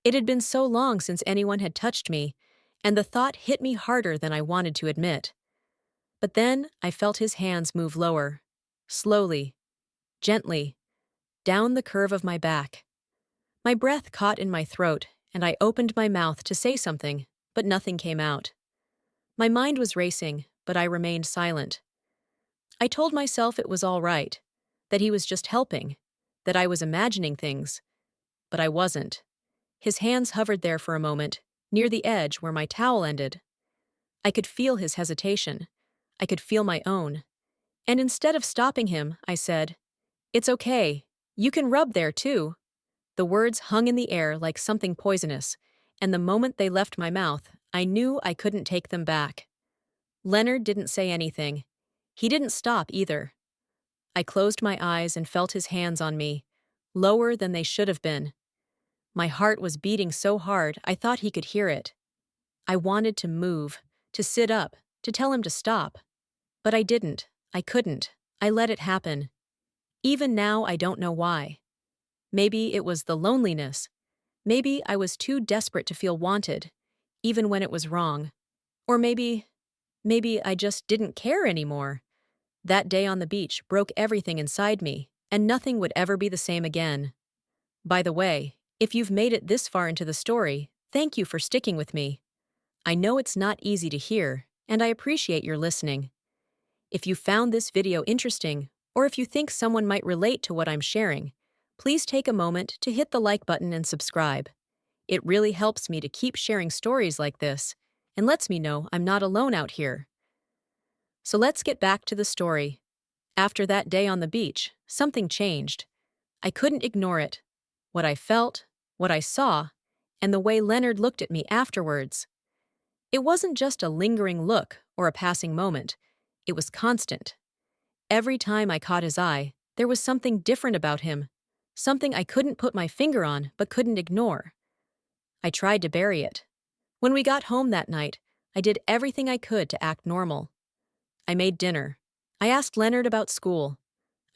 It had been so long since anyone had touched me, and the thought hit me harder than I wanted to admit. But then I felt his hands move lower, slowly, gently, down the curve of my back. My breath caught in my throat, and I opened my mouth to say something, but nothing came out. My mind was racing, but I remained silent. I told myself it was all right, that he was just helping, that I was imagining things, but I wasn't. His hands hovered there for a moment, near the edge where my towel ended. I could feel his hesitation. I could feel my own. And instead of stopping him, I said, "It's okay. You can rub there too." The words hung in the air like something poisonous, and the moment they left my mouth, I knew I couldn't take them back. Leonard didn't say anything. He didn't stop either. I closed my eyes and felt his hands on me, lower than they should have been. My heart was beating so hard I thought he could hear it. I wanted to move, to sit up, to tell him to stop. But I didn't. I couldn't. I let it happen. Even now, I don't know why. Maybe it was the loneliness. Maybe I was too desperate to feel wanted, even when it was wrong. Or maybe I just didn't care anymore. That day on the beach broke everything inside me, and nothing would ever be the same again. By the way, if you've made it this far into the story, thank you for sticking with me. I know it's not easy to hear, and I appreciate your listening. If you found this video interesting, or if you think someone might relate to what I'm sharing, please take a moment to hit the like button and subscribe. It really helps me to keep sharing stories like this, and lets me know I'm not alone out here. So let's get back to the story. After that day on the beach, something changed. I couldn't ignore it. What I felt, what I saw, and the way Leonard looked at me afterwards. It wasn't just a lingering look or a passing moment. It was constant. Every time I caught his eye, there was something different about him, something I couldn't put my finger on but couldn't ignore. I tried to bury it. When we got home that night, I did everything I could to act normal. I made dinner. I asked Leonard about school.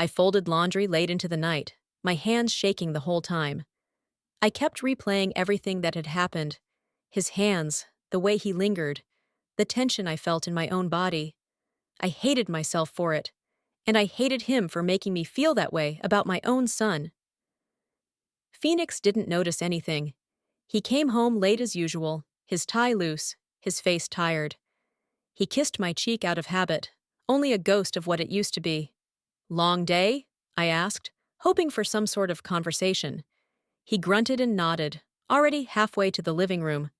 I folded laundry late into the night, my hands shaking the whole time. I kept replaying everything that had happened. His hands, the way he lingered, the tension I felt in my own body. I hated myself for it, and I hated him for making me feel that way about my own son. Phoenix didn't notice anything. He came home late as usual, his tie loose, his face tired. He kissed my cheek out of habit, only a ghost of what it used to be. "Long day?" I asked, hoping for some sort of conversation. He grunted and nodded, already halfway to the living room.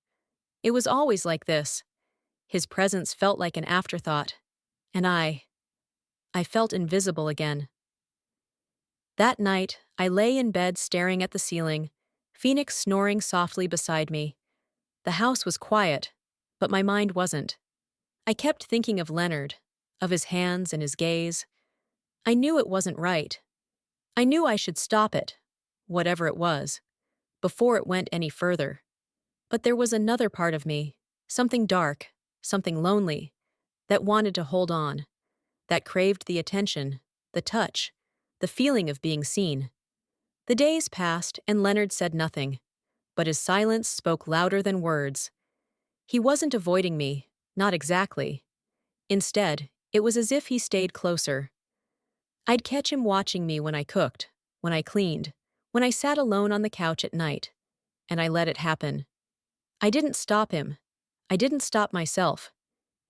It was always like this. His presence felt like an afterthought, and I felt invisible again. That night, I lay in bed staring at the ceiling, Phoenix snoring softly beside me. The house was quiet, but my mind wasn't. I kept thinking of Leonard, of his hands and his gaze. I knew it wasn't right. I knew I should stop it, whatever it was, before it went any further. But there was another part of me, something dark, something lonely, that wanted to hold on, that craved the attention, the touch, the feeling of being seen. The days passed and Leonard said nothing, but his silence spoke louder than words. He wasn't avoiding me, not exactly. Instead, it was as if he stayed closer. I'd catch him watching me when I cooked, when I cleaned, when I sat alone on the couch at night, and I let it happen. I didn't stop him. I didn't stop myself.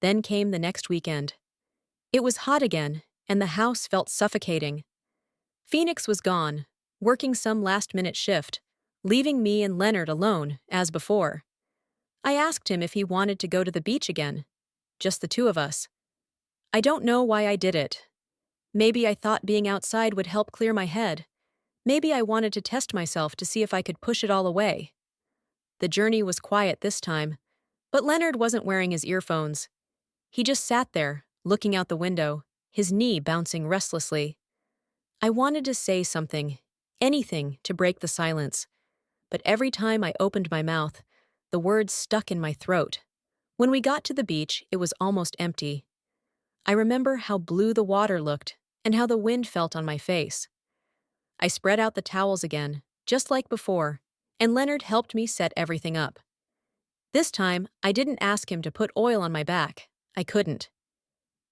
Then came the next weekend. It was hot again, and the house felt suffocating. Phoenix was gone, working some last-minute shift, leaving me and Leonard alone, as before. I asked him if he wanted to go to the beach again. Just the two of us. I don't know why I did it. Maybe I thought being outside would help clear my head. Maybe I wanted to test myself to see if I could push it all away. The journey was quiet this time, but Leonard wasn't wearing his earphones. He just sat there, looking out the window, his knee bouncing restlessly. I wanted to say something, anything to break the silence, but every time I opened my mouth, the words stuck in my throat. When we got to the beach, it was almost empty. I remember how blue the water looked and how the wind felt on my face. I spread out the towels again, just like before, and Leonard helped me set everything up. This time, I didn't ask him to put oil on my back. I couldn't.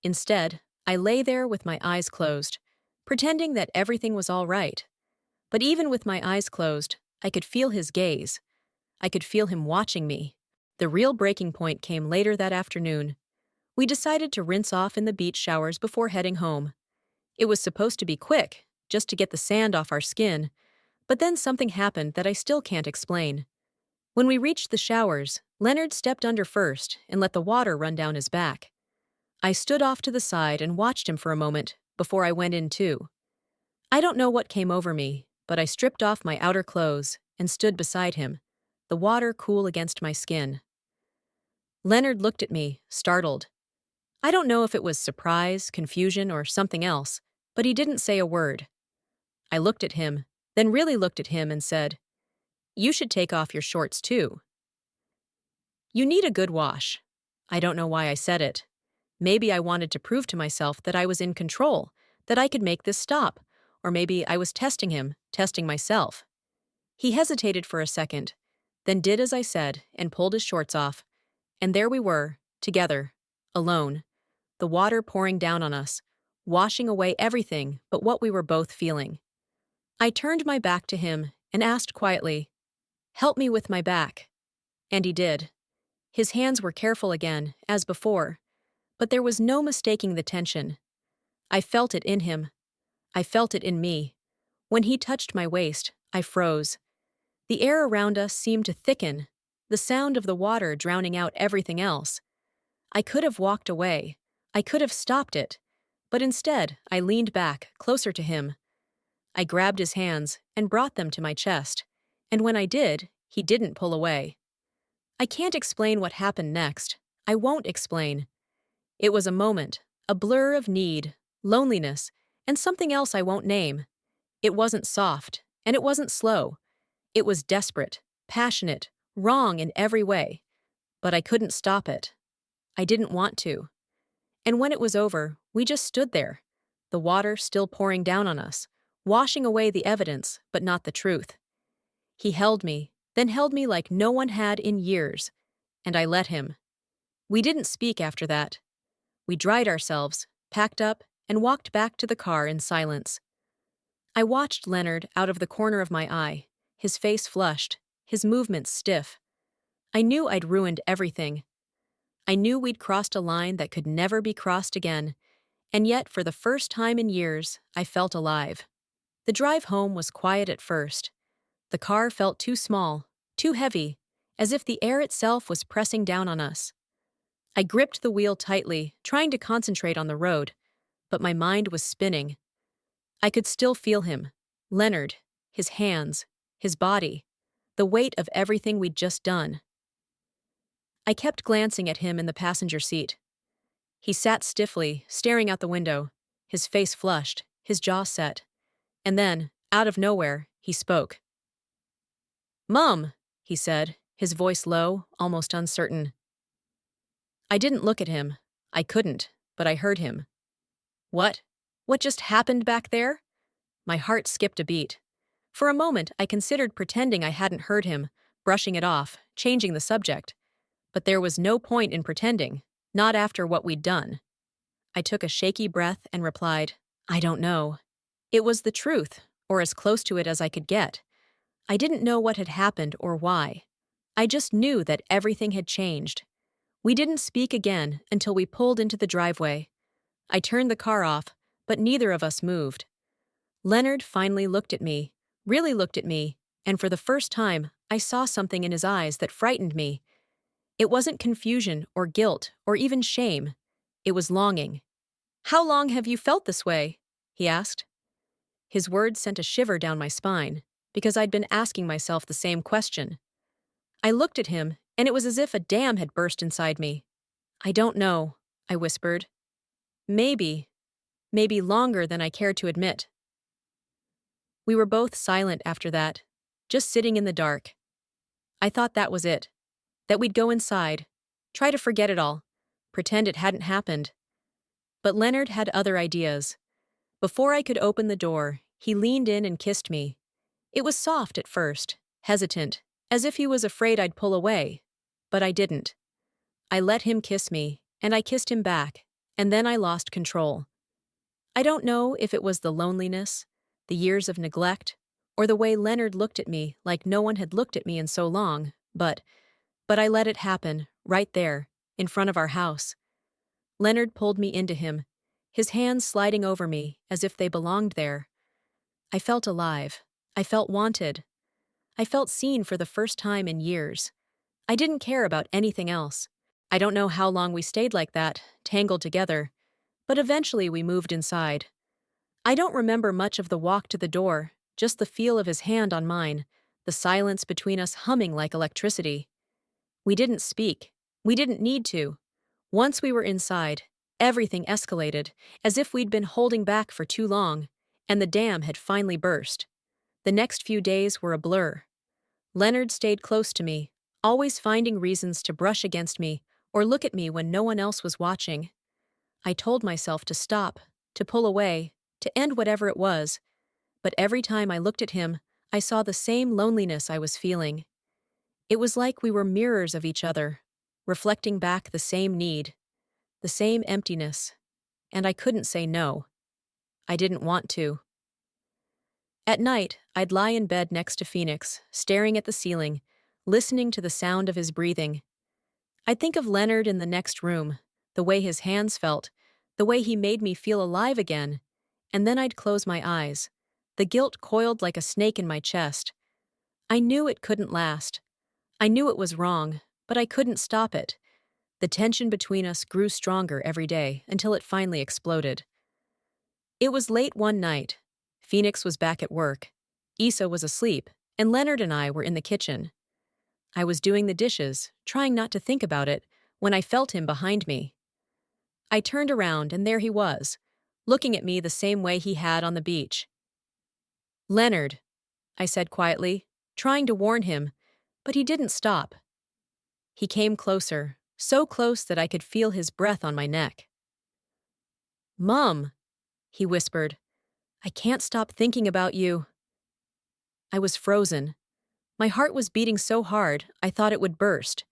Instead, I lay there with my eyes closed, pretending that everything was all right. But even with my eyes closed, I could feel his gaze. I could feel him watching me. The real breaking point came later that afternoon. We decided to rinse off in the beach showers before heading home. It was supposed to be quick, just to get the sand off our skin, but then something happened that I still can't explain. When we reached the showers, Leonard stepped under first and let the water run down his back. I stood off to the side and watched him for a moment before I went in too. I don't know what came over me, but I stripped off my outer clothes and stood beside him, the water cool against my skin. Leonard looked at me, startled. I don't know if it was surprise, confusion, or something else, but he didn't say a word. I looked at him, then really looked at him and said, "You should take off your shorts too. You need a good wash." I don't know why I said it. Maybe I wanted to prove to myself that I was in control, that I could make this stop, or maybe I was testing him, testing myself. He hesitated for a second, then did as I said and pulled his shorts off, and there we were, together, alone, the water pouring down on us, washing away everything but what we were both feeling. I turned my back to him and asked quietly, "Help me with my back." And he did. His hands were careful again, as before, but there was no mistaking the tension. I felt it in him. I felt it in me. When he touched my waist, I froze. The air around us seemed to thicken, the sound of the water drowning out everything else. I could have walked away. I could have stopped it. But instead, I leaned back, closer to him. I grabbed his hands and brought them to my chest, and when I did, he didn't pull away. I can't explain what happened next. I won't explain. It was a moment, a blur of need, loneliness, and something else I won't name. It wasn't soft, and it wasn't slow. It was desperate, passionate, wrong in every way. But I couldn't stop it. I didn't want to. And when it was over, we just stood there, the water still pouring down on us, washing away the evidence, but not the truth. He held me, then held me like no one had in years, and I let him. We didn't speak after that. We dried ourselves, packed up, and walked back to the car in silence. I watched Leonard out of the corner of my eye, his face flushed, his movements stiff. I knew I'd ruined everything. I knew we'd crossed a line that could never be crossed again, and yet for the first time in years, I felt alive. The drive home was quiet at first. The car felt too small, too heavy, as if the air itself was pressing down on us. I gripped the wheel tightly, trying to concentrate on the road, but my mind was spinning. I could still feel him, Leonard, his hands, his body, the weight of everything we'd just done. I kept glancing at him in the passenger seat. He sat stiffly, staring out the window, his face flushed, his jaw set. And then, out of nowhere, he spoke. "Mom," he said, his voice low, almost uncertain. I didn't look at him. I couldn't, but I heard him. What? What just happened back there? My heart skipped a beat. For a moment, I considered pretending I hadn't heard him, brushing it off, changing the subject. But there was no point in pretending, not after what we'd done. I took a shaky breath and replied, "I don't know." It was the truth, or as close to it as I could get. I didn't know what had happened or why. I just knew that everything had changed. We didn't speak again until we pulled into the driveway. I turned the car off, but neither of us moved. Leonard finally looked at me, really looked at me, and for the first time, I saw something in his eyes that frightened me. It wasn't confusion or guilt or even shame. It was longing. "How long have you felt this way?" he asked. His words sent a shiver down my spine, because I'd been asking myself the same question. I looked at him, and it was as if a dam had burst inside me. "I don't know," I whispered. Maybe longer than I cared to admit." We were both silent after that, just sitting in the dark. I thought that was it, that we'd go inside, try to forget it all, pretend it hadn't happened. But Leonard had other ideas. Before I could open the door, he leaned in and kissed me. It was soft at first, hesitant, as if he was afraid I'd pull away. But I didn't. I let him kiss me, and I kissed him back, and then I lost control. I don't know if it was the loneliness, the years of neglect, or the way Leonard looked at me like no one had looked at me in so long, but I let it happen, right there, in front of our house. Leonard pulled me into him, his hands sliding over me as if they belonged there. I felt alive. I felt wanted. I felt seen for the first time in years. I didn't care about anything else. I don't know how long we stayed like that, tangled together, but eventually we moved inside. I don't remember much of the walk to the door, just the feel of his hand on mine, the silence between us humming like electricity. We didn't speak. We didn't need to. Once we were inside, everything escalated, as if we'd been holding back for too long, and the dam had finally burst. The next few days were a blur. Leonard stayed close to me, always finding reasons to brush against me or look at me when no one else was watching. I told myself to stop, to pull away, to end whatever it was, but every time I looked at him, I saw the same loneliness I was feeling. It was like we were mirrors of each other, reflecting back the same need, the same emptiness, and I couldn't say no. I didn't want to. At night, I'd lie in bed next to Phoenix, staring at the ceiling, listening to the sound of his breathing. I'd think of Leonard in the next room, the way his hands felt, the way he made me feel alive again, and then I'd close my eyes. The guilt coiled like a snake in my chest. I knew it couldn't last. I knew it was wrong, but I couldn't stop it. The tension between us grew stronger every day until it finally exploded. It was late one night. Phoenix was back at work. Issa was asleep, and Leonard and I were in the kitchen. I was doing the dishes, trying not to think about it, when I felt him behind me. I turned around, and there he was, looking at me the same way he had on the beach. "Leonard," I said quietly, trying to warn him, but he didn't stop. He came closer, so close that I could feel his breath on my neck. "Mom," he whispered, "I can't stop thinking about you." I was frozen. My heart was beating so hard, I thought it would burst.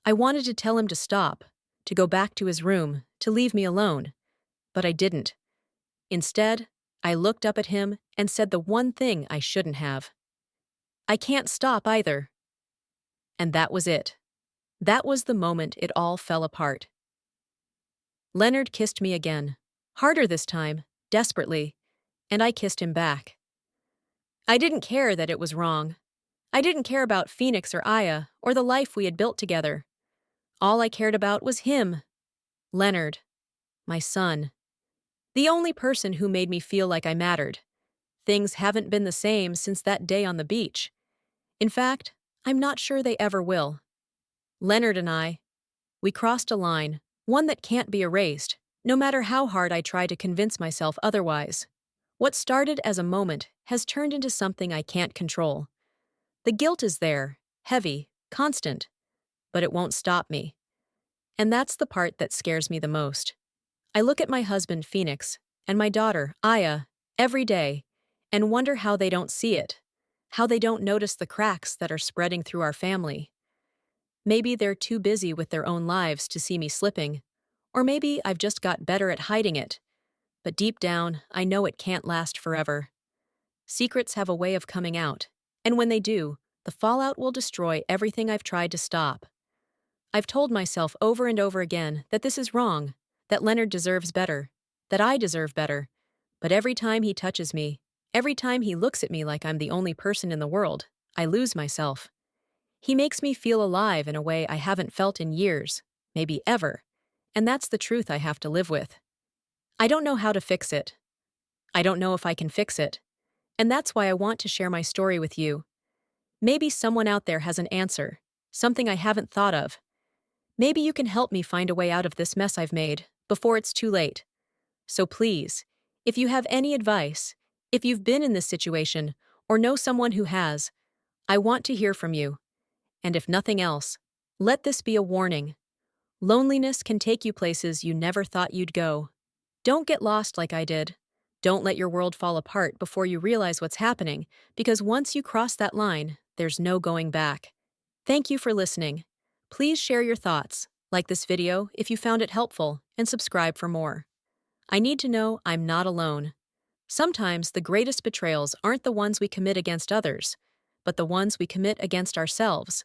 I wanted to tell him to stop, to go back to his room, to leave me alone. But I didn't. Instead, I looked up at him and said the one thing I shouldn't have. "I can't stop either." And that was it. That was the moment it all fell apart. Leonard kissed me again, harder this time, desperately, and I kissed him back. I didn't care that it was wrong. I didn't care about Phoenix or Aya or the life we had built together. All I cared about was him, Leonard, my son. The only person who made me feel like I mattered. Things haven't been the same since that day on the beach. In fact, I'm not sure they ever will. Leonard and I, we crossed a line, one that can't be erased, no matter how hard I try to convince myself otherwise. What started as a moment has turned into something I can't control. The guilt is there, heavy, constant, but it won't stop me. And that's the part that scares me the most. I look at my husband, Phoenix, and my daughter, Aya, every day, and wonder how they don't see it, how they don't notice the cracks that are spreading through our family. Maybe they're too busy with their own lives to see me slipping, or maybe I've just got better at hiding it. But deep down, I know it can't last forever. Secrets have a way of coming out, and when they do, the fallout will destroy everything I've tried to stop. I've told myself over and over again that this is wrong, that Leonard deserves better, that I deserve better. But every time he touches me, every time he looks at me like I'm the only person in the world, I lose myself. He makes me feel alive in a way I haven't felt in years, maybe ever, and that's the truth I have to live with. I don't know how to fix it. I don't know if I can fix it. And that's why I want to share my story with you. Maybe someone out there has an answer, something I haven't thought of. Maybe you can help me find a way out of this mess I've made, before it's too late. So please, if you have any advice, if you've been in this situation, or know someone who has, I want to hear from you. And if nothing else, let this be a warning. Loneliness can take you places you never thought you'd go. Don't get lost like I did. Don't let your world fall apart before you realize what's happening, because once you cross that line, there's no going back. Thank you for listening. Please share your thoughts, like this video if you found it helpful, and subscribe for more. I need to know I'm not alone. Sometimes the greatest betrayals aren't the ones we commit against others, but the ones we commit against ourselves.